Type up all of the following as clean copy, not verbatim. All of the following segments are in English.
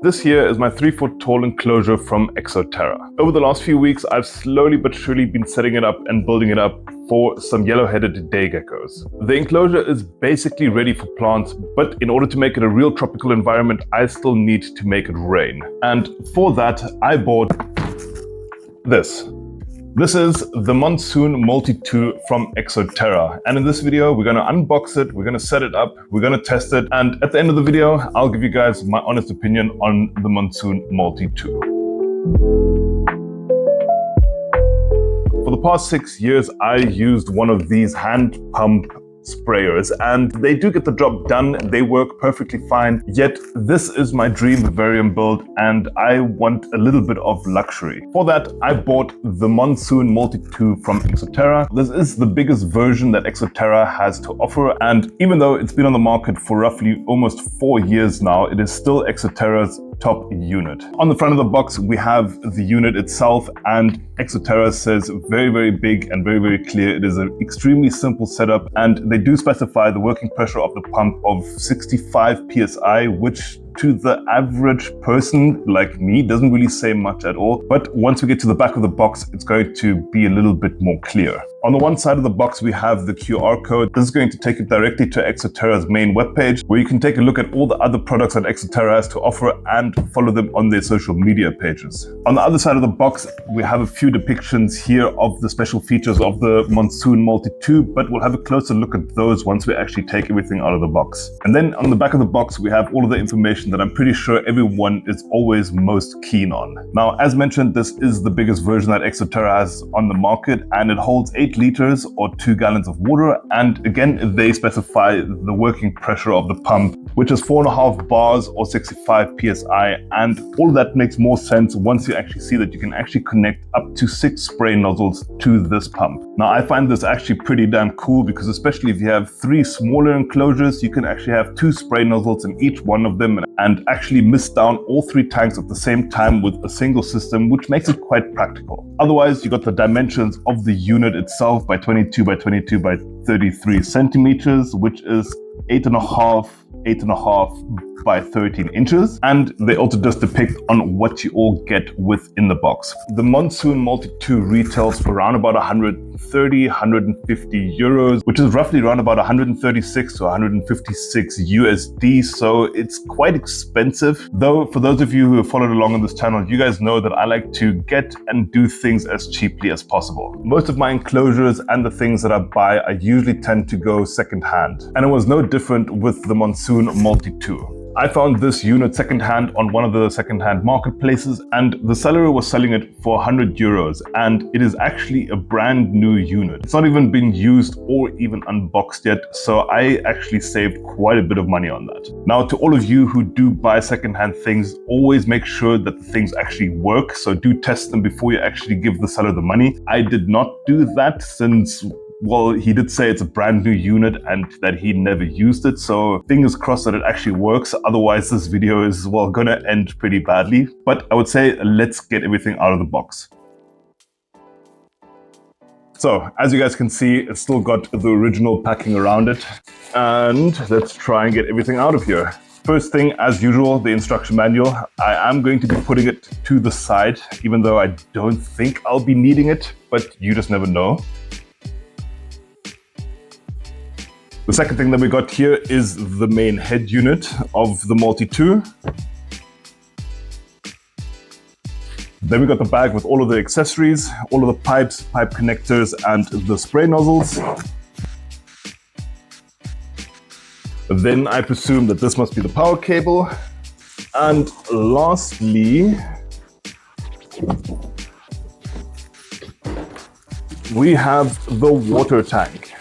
This here is my 3-foot tall enclosure from Exo Terra. Over the last few weeks, I've slowly but surely been setting it up and building it up for some yellow-headed day geckos. The enclosure is basically ready for plants, but in order to make it a real tropical environment, I still need to make it rain. And for that, I bought this. This is the Monsoon Multi 2 from Exo Terra. And in this video, we're gonna unbox it, we're gonna set it up, we're gonna test it. And at the end of the video, I'll give you guys my honest opinion on the Monsoon Multi 2. For the past 6 years, I used one of these hand pump sprayers, and they do get the job done. They work perfectly fine. Yet this is my dream Vivarium build, and I want a little bit of luxury. For that, I bought the Monsoon Multi 2 from Exo Terra. This is the biggest version that Exo Terra has to offer, and even though it's been on the market for roughly almost 4 years now, it is still Exo Terra's top unit. On the front of the box, we have the unit itself, and Exo Terra says very, very big and very, very clear. It is an extremely simple setup, and they do specify the working pressure of the pump of 65 psi, which to the average person like me doesn't really say much at all. But once we get to the back of the box, it's going to be a little bit more clear. On the one side of the box, we have the QR code. This is going to take you directly to Exo Terra's main webpage, where you can take a look at all the other products that Exo Terra has to offer and follow them on their social media pages. On the other side of the box, we have a few depictions here of the special features of the Monsoon Multi 2, but we'll have a closer look at those once we actually take everything out of the box. And then on the back of the box, we have all of the information that I'm pretty sure everyone is always most keen on. Now, as mentioned, this is the biggest version that Exo Terra has on the market, and it holds 8 liters or 2 gallons of water. And again, they specify the working pressure of the pump, which is 4.5 bars or 65 psi. And all of that makes more sense once you actually see that you can actually connect up to 6 spray nozzles to this pump. Now, I find this actually pretty damn cool, because especially if you have 3 smaller enclosures, you can actually have 2 spray nozzles in each one of them and actually mist down all 3 tanks at the same time with a single system, which makes it quite practical. Otherwise, you got the dimensions of the unit itself by 22 by 22 by 33 centimeters, which is 8.5 by 13 inches. And they also just depict on what you all get within the box. The Monsoon Multi 2 retails for around about 130, 150 euros, which is roughly around about 136 to 156 USD. So it's quite expensive. Though for those of you who have followed along on this channel, you guys know that I like to get and do things as cheaply as possible. Most of my enclosures and the things that I buy, I usually tend to go secondhand. And it was no different with the Monsoon Multi 2. I found this unit secondhand on one of the secondhand marketplaces, and the seller was selling it for 100 euros, and it is actually a brand new unit. It's not even been used or even unboxed yet, so I actually saved quite a bit of money on that. Now, to all of you who do buy secondhand things, always make sure that the things actually work, so do test them before you actually give the seller the money. I did not do that since, well, he did say it's a brand new unit and that he never used it, so fingers crossed that it actually works. Otherwise, this video is, well, gonna end pretty badly. But I would say let's get everything out of the box. So, as you guys can see, it's still got the original packing around it. And let's try and get everything out of here. First thing, as usual, the instruction manual. I am going to be putting it to the side, even though I don't think I'll be needing it, but you just never know. The second thing that we got here is the main head unit of the Multi 2. Then we got the bag with all of the accessories, all of the pipes, pipe connectors, and the spray nozzles. Then I presume that this must be the power cable. And lastly, we have the water tank.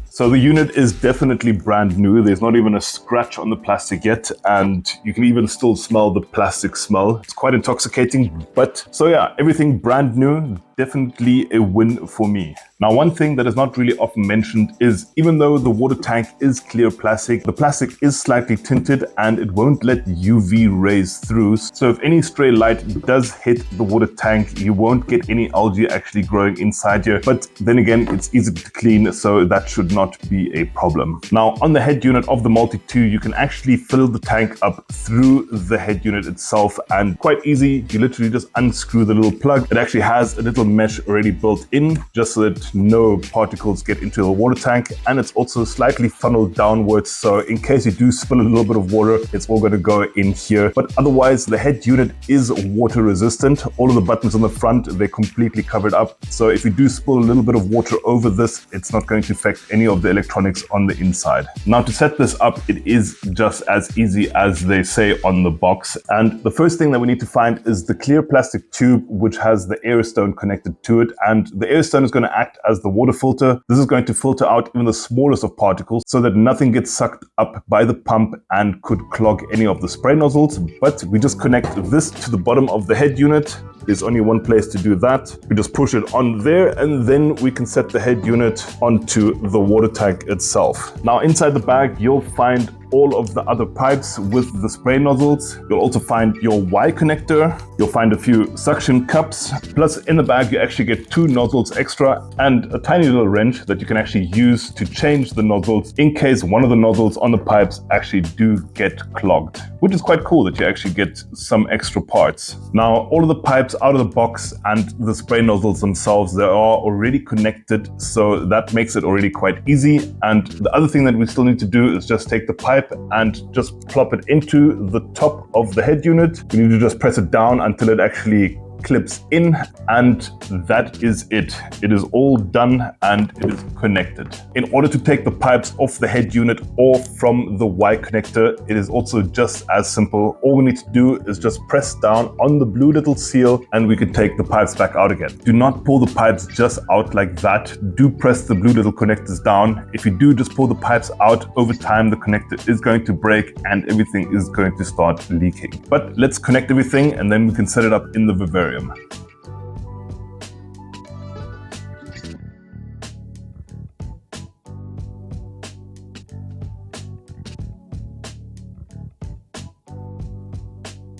So the unit is definitely brand new. There's not even a scratch on the plastic yet, and you can even still smell the plastic smell. It's quite intoxicating, but so yeah, everything brand new. definitely a win for me. Now, one thing that is not really often mentioned is even though the water tank is clear plastic, the plastic is slightly tinted and it won't let UV rays through. So if any stray light does hit the water tank, you won't get any algae actually growing inside here. But then again, it's easy to clean, so that should not be a problem. Now, on the head unit of the Multi 2, you can actually fill the tank up through the head unit itself, and quite easy. You literally just unscrew the little plug. It actually has a little mesh already built in just so that no particles get into the water tank, and it's also slightly funneled downwards, so in case you do spill a little bit of water, it's all going to go in here. But otherwise, the head unit is water resistant. All of the buttons on the front, they're completely covered up, so if you do spill a little bit of water over this, it's not going to affect any of the electronics on the inside. Now, to set this up, it is just as easy as they say on the box, and the first thing that we need to find is the clear plastic tube which has the air stone connected to it, and the air stone is going to act as the water filter. This is going to filter out even the smallest of particles so that nothing gets sucked up by the pump and could clog any of the spray nozzles. But we just connect this to the bottom of the head unit. There's only one place to do that. We just push it on there, and then we can set the head unit onto the water tank itself. Now, inside the bag, you'll find all of the other pipes with the spray nozzles. You'll also find your Y connector. You'll find a few suction cups. Plus, in the bag, you actually get 2 nozzles extra and a tiny little wrench that you can actually use to change the nozzles in case one of the nozzles on the pipes actually do get clogged, which is quite cool that you actually get some extra parts. Now, all of the pipes out of the box and the spray nozzles themselves, they are already connected, so that makes it already quite easy. And the other thing that we still need to do is just take the pipe and just plop it into the top of the head unit. We need to just press it down until it actually clips in, and that is it. It is all done and it is connected. In order to take the pipes off the head unit or from the Y connector, it is also just as simple. All we need to do is just press down on the blue little seal and we can take the pipes back out again. Do not pull the pipes just out like that. Do press the blue little connectors down. If you do just pull the pipes out, over time the connector is going to break and everything is going to start leaking. But let's connect everything and then we can set it up in the Vivarium.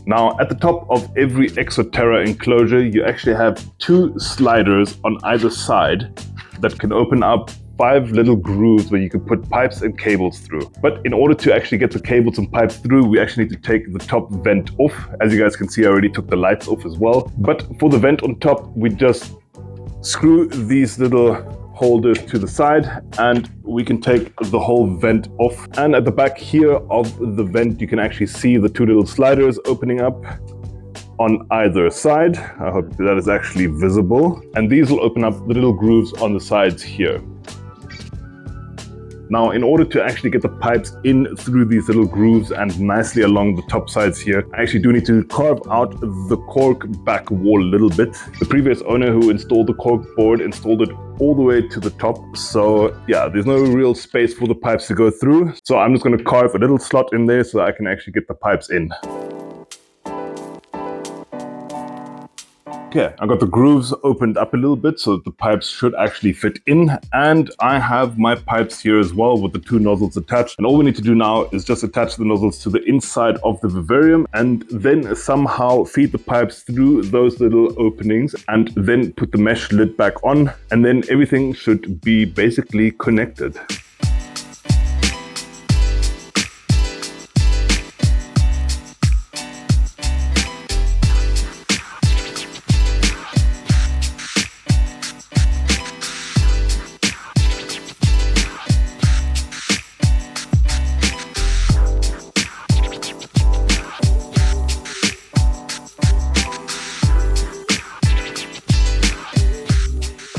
Now, at the top of every Exo Terra enclosure, you actually have 2 sliders on either side that can open up 5 little grooves where you can put pipes and cables through. But in order to actually get the cables and pipes through, we actually need to take the top vent off. As you guys can see, I already took the lights off as well. But for the vent on top, we just screw these little holders to the side and we can take the whole vent off. And at the back here of the vent, you can actually see the 2 little sliders opening up on either side. I hope that is actually visible. And these will open up the little grooves on the sides here. Now, in order to actually get the pipes in through these little grooves and nicely along the top sides here, I actually do need to carve out the cork back wall a little bit. The previous owner who installed the cork board installed it all the way to the top. So yeah, there's no real space for the pipes to go through. So I'm just going to carve a little slot in there so I can actually get the pipes in. Okay, I got the grooves opened up a little bit so that the pipes should actually fit in, and I have my pipes here as well with the 2 nozzles attached, and all we need to do now is just attach the nozzles to the inside of the Vivarium and then somehow feed the pipes through those little openings and then put the mesh lid back on, and then everything should be basically connected.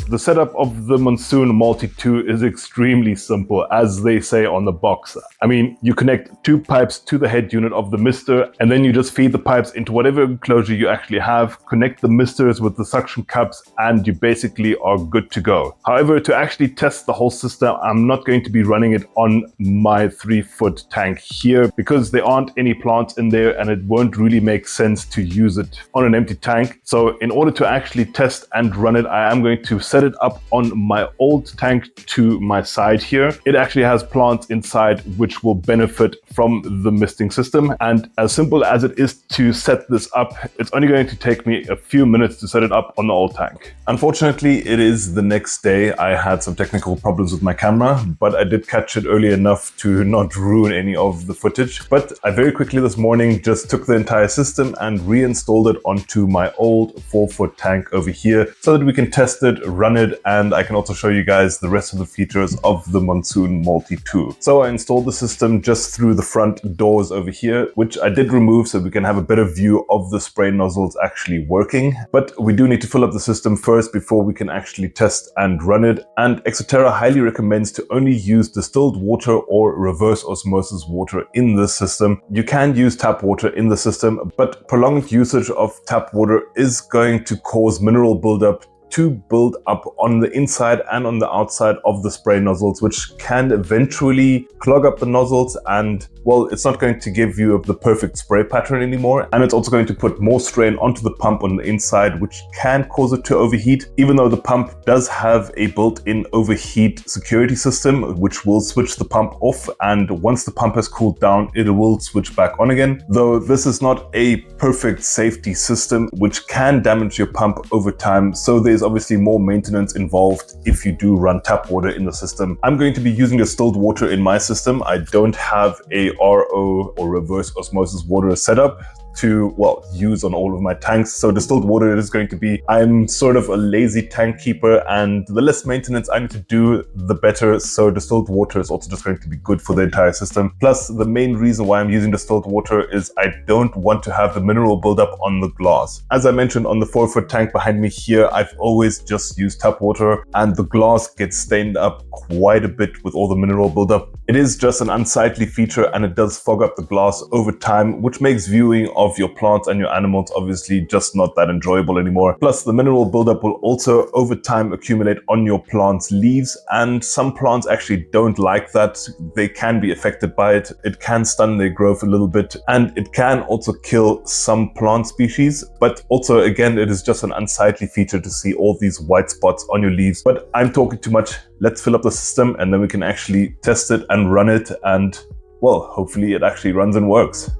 the setup of the Monsoon Multi 2 is extremely simple, as they say on the box. I mean, you connect 2 pipes to the head unit of the mister, and then you just feed the pipes into whatever enclosure you actually have, connect the misters with the suction cups, and you basically are good to go. However, to actually test the whole system, I'm not going to be running it on my 3-foot tank here because there aren't any plants in there and it won't really make sense to use it on an empty tank. So in order to actually test and run it, I am going to set it up on my old tank to my side here. It actually has plants inside which will benefit from the misting system, and as simple as it is to set this up, it's only going to take me a few minutes to set it up on the old tank. Unfortunately, it is the next day. I had some technical problems with my camera, but I did catch it early enough to not ruin any of the footage. But I very quickly this morning just took the entire system and reinstalled it onto my old 4-foot tank over here so that we can test it, run it, and I can also show you guys the rest of the features of the Monsoon Multi 2. So I installed the system just through the front doors over here, which I did remove so we can have a better view of the spray nozzles actually working. But we do need to fill up the system first before we can actually test and run it. And Exo Terra highly recommends to only use distilled water or reverse osmosis water in this system. You can use tap water in the system, but prolonged usage of tap water is going to cause mineral buildup to build up on the inside and on the outside of the spray nozzles, which can eventually clog up the nozzles, and well, it's not going to give you the perfect spray pattern anymore, and it's also going to put more strain onto the pump on the inside, which can cause it to overheat, even though the pump does have a built-in overheat security system which will switch the pump off, and once the pump has cooled down it will switch back on again. Though this is not a perfect safety system, which can damage your pump over time, so there's obviously more maintenance involved if you do run tap water in the system. I'm going to be using distilled water in my system. I don't have a RO or reverse osmosis water setup to, well, use on all of my tanks. So distilled water it is going to be. I'm sort of a lazy tank keeper, and the less maintenance I need to do, the better. So distilled water is also just going to be good for the entire system. Plus, the main reason why I'm using distilled water is I don't want to have the mineral buildup on the glass. As I mentioned on the 4-foot tank behind me here, I've always just used tap water, and the glass gets stained up quite a bit with all the mineral buildup. It is just an unsightly feature, and it does fog up the glass over time, which makes viewing of your plants and your animals obviously just not that enjoyable anymore. Plus, the mineral buildup will also over time accumulate on your plant's leaves, and some plants actually don't like that. They can be affected by it. It can stun their growth a little bit, and it can also kill some plant species. But also, again, it is just an unsightly feature to see all these white spots on your leaves. But I'm talking too much. Let's fill up the system and then we can actually test it and run it, and well, hopefully it actually runs and works.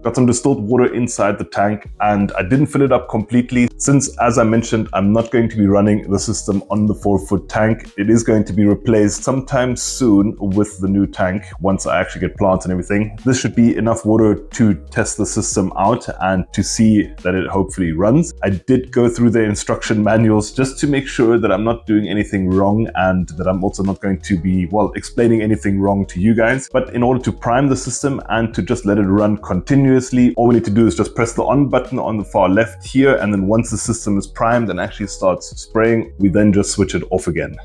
Got some distilled water inside the tank, and I didn't fill it up completely since, as I mentioned, I'm not going to be running the system on the 4-foot tank. It is going to be replaced sometime soon with the new tank once I actually get plants and everything. This should be enough water to test the system out and to see that it hopefully runs. I did go through the instruction manuals just to make sure that I'm not doing anything wrong and that I'm also not going to be, well, explaining anything wrong to you guys. But in order to prime the system and to just let it run continuously, all we need to do is just press the on button on the far left here, and then once the system is primed and actually starts spraying, we then just switch it off again.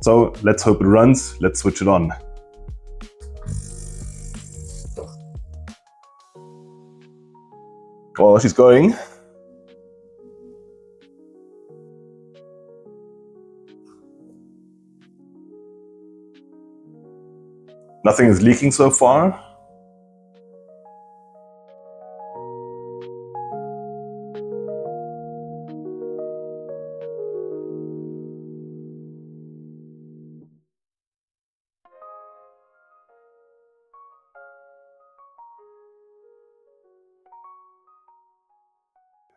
So let's hope it runs. Let's switch it on. Well, she's going. Nothing is leaking so far.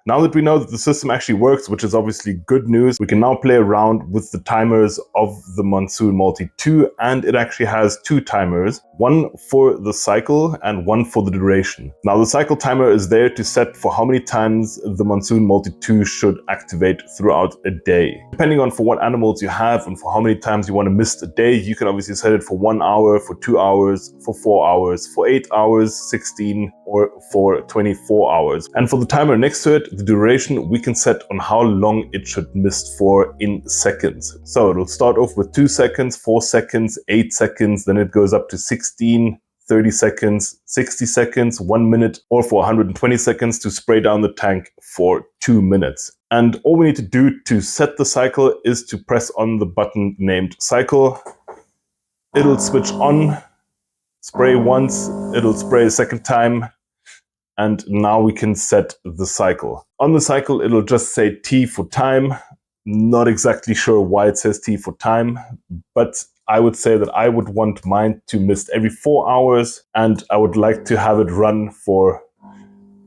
Now that we know that the system actually works, which is obviously good news, we can now play around with the timers of the Monsoon Multi 2, and it actually has 2 timers. one for the cycle and one for the duration. Now the cycle timer is there to set for how many times the Monsoon Multi 2 should activate throughout a day. Depending on for what animals you have and for how many times you want to miss a day, you can obviously set it for 1 hour, for 2 hours, for 4 hours, for 8 hours, 16, or for 24 hours. And for the timer next to it, the duration we can set on how long it should mist for in seconds. So it'll start off with 2 seconds, 4 seconds, 8 seconds, then it goes up to 16, 30 seconds, 60 seconds, 1 minute, or for 120 seconds to spray down the tank for 2 minutes. And all we need to do to set the cycle is to press on the button named cycle. It'll switch on, spray once, it'll spray a second time, and now we can set the cycle. On the cycle, it'll just say T for time. Not exactly sure why it says T for time, but I would say that I would want mine to mist every 4 hours, and I would like to have it run for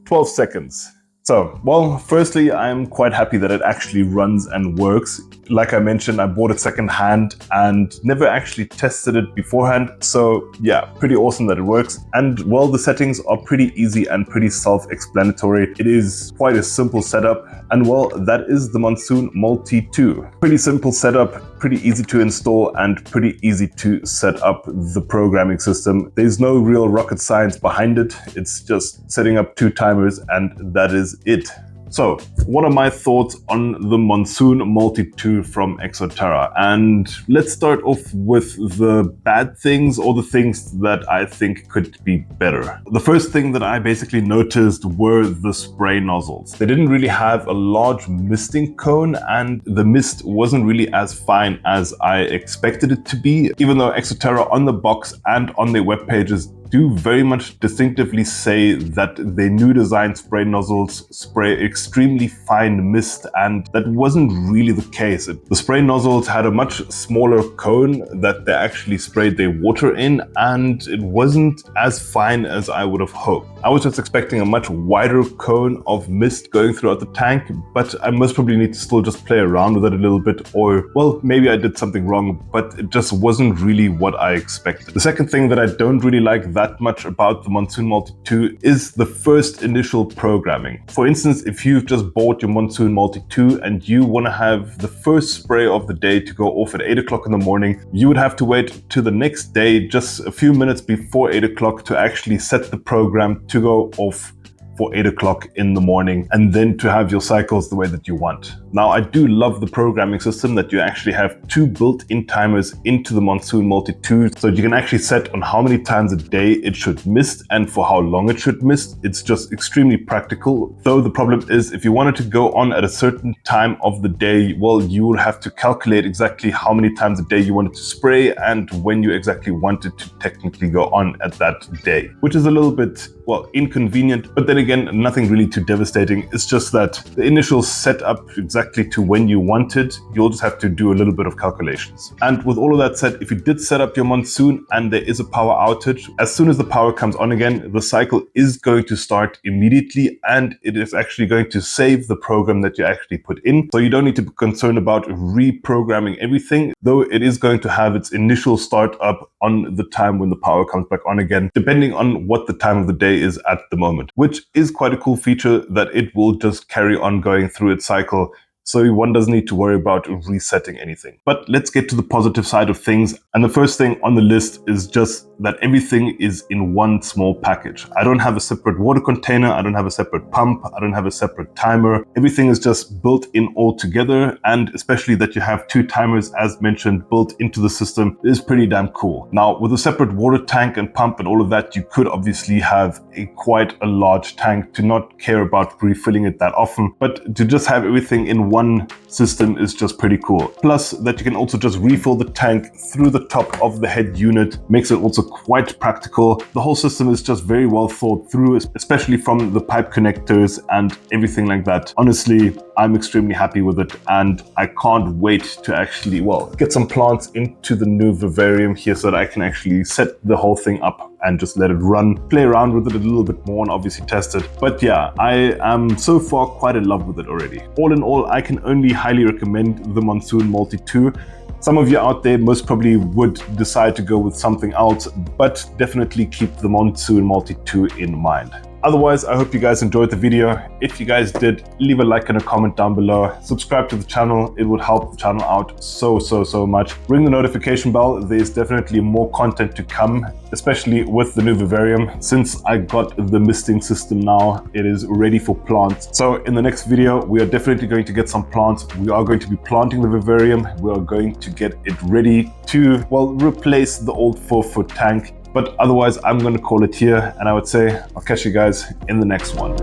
12 seconds. So, well, firstly, I'm quite happy that it actually runs and works. Like I mentioned, I bought it secondhand and never actually tested it beforehand. So yeah, pretty awesome that it works. And well, the settings are pretty easy and pretty self-explanatory. It is quite a simple setup. And well, that is the Monsoon Multi 2. Pretty simple setup, pretty easy to install and pretty easy to set up the programming system. There's no real rocket science behind it. It's just setting up 2 timers and that is it. So, what are my thoughts on the Monsoon Multi 2 from Exo Terra? And let's start off with the bad things or the things that I think could be better. The first thing that I basically noticed were the spray nozzles. They didn't really have a large misting cone and the mist wasn't really as fine as I expected it to be, even though Exo Terra on the box and on their web pages do very much distinctively say that their new design spray nozzles spray extremely fine mist, and that wasn't really the case. The spray nozzles had a much smaller cone that they actually sprayed their water in, and it wasn't as fine as I would have hoped. I was just expecting a much wider cone of mist going throughout the tank, but I most probably need to still just play around with it a little bit, or well, maybe I did something wrong, but it just wasn't really what I expected. The second thing that I don't really like that much about the Monsoon Multi 2 is the first initial programming. For instance, if you've just bought your Monsoon Multi 2 and you want to have the first spray of the day to go off at 8 o'clock in the morning, you would have to wait to the next day, just a few minutes before 8 o'clock, to actually set the program to go off for 8 o'clock in the morning, and then to have your cycles the way that you want. Now, I do love the programming system that you actually have 2 built-in timers into the Monsoon Multi 2, so you can actually set on how many times a day it should mist and for how long it should mist. It's just extremely practical. Though the problem is, if you wanted to go on at a certain time of the day, well, you will have to calculate exactly how many times a day you wanted to spray and when you exactly wanted to technically go on at that day, which is a little bit, well, inconvenient, but then again, nothing really too devastating. It's just that the initial setup exactly to when you want it, you'll just have to do a little bit of calculations. And with all of that said, if you did set up your Monsoon and there is a power outage, as soon as the power comes on again, the cycle is going to start immediately and it is actually going to save the program that you actually put in. So you don't need to be concerned about reprogramming everything, though it is going to have its initial start up on the time when the power comes back on again, depending on what the time of the day is at the moment, which is quite a cool feature that it will just carry on going through its cycle. So one doesn't need to worry about resetting anything. But let's get to the positive side of things. And the first thing on the list is just that everything is in one small package. I don't have a separate water container. I don't have a separate pump. I don't have a separate timer. Everything is just built in all together. And especially that you have 2 timers, as mentioned, built into the system is pretty damn cool. Now, with a separate water tank and pump and all of that, you could obviously have quite a large tank to not care about refilling it that often. But to just have everything in one system is just pretty cool. Plus that you can also just refill the tank through the top of the head unit makes it also quite practical. The whole system is just very well thought through, especially from the pipe connectors and everything like that. Honestly, I'm extremely happy with it and I can't wait to actually, well, get some plants into the new Vivarium here so that I can actually set the whole thing up and just let it run, play around with it a little bit more and obviously test it. But yeah, I am so far quite in love with it already. All in all, I can only highly recommend the Monsoon Multi 2. Some of you out there most probably would decide to go with something else, but definitely keep the Monsoon Multi 2 in mind. Otherwise, I hope you guys enjoyed the video. If you guys did, leave a like and a comment down below. Subscribe to the channel. It would help the channel out so much. Ring the notification bell. There's definitely more content to come, especially with the new Vivarium. Since I got the misting system now, it is ready for plants. So in the next video, we are definitely going to get some plants. We are going to be planting the Vivarium. We are going to get it ready to, well, replace the old 4-foot tank. But otherwise, I'm going to call it here, and I would say I'll catch you guys in the next one.